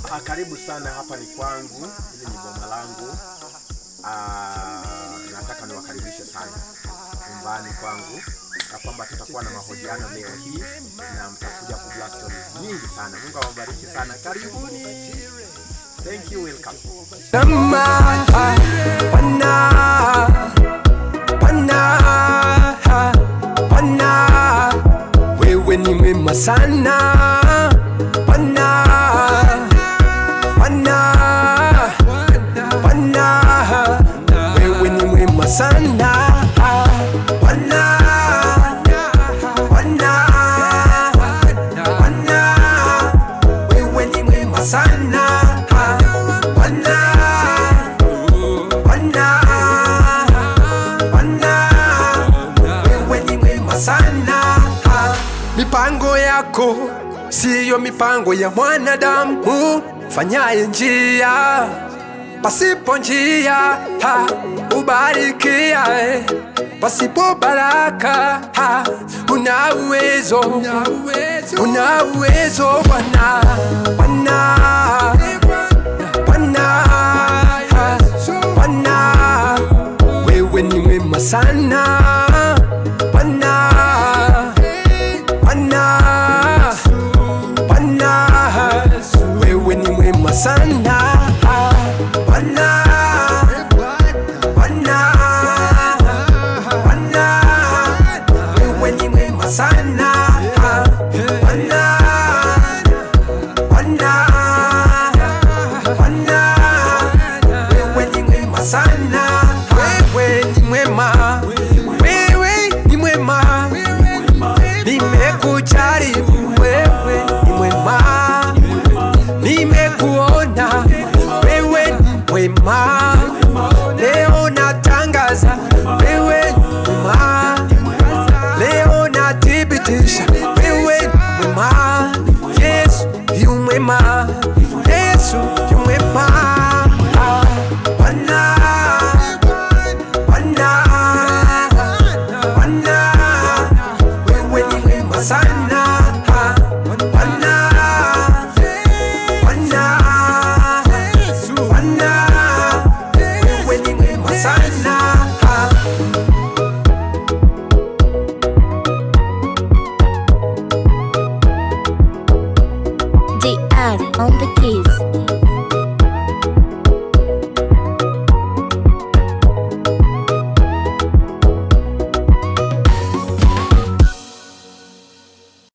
Karibu sana, hapa ni kwangu, hili ni boma langu. Nataka niwakaribishe sana nyumbani kwangu, na kwamba tutakuwa na mahojiano leo hii na mtakuja kujua stories nyingi sana. Mungu awabariki sana. Karibuni. Thank you, welcome. Wewe ni mwema sana. Wewe ni mwema sana. Wewe ni mwema sana. Wewe ni mwema sana. Mipango yako siyo mipango ya mwanadamu. Fanyaye njia pasipo njia, ubarikia pasipo baraka. Una uwezo Bwana. Wewe ni mwema sana. Wewe ni mwema sana. Wewe ni mwema sana. Wewe ni mwema sana. Wewe ni mwema. Wewe ni mwema. Nimekujaribu, wewe ni mwema. Nimekuona, wewe ni mwema. Leo natangaza, wewe ni mwema. Leo nathibitisha, wewe ni mwema. Yesu yu mwema. Yesu yu mwema. Wewe ni mwema sana. Wewe ni mwema sana. DR on the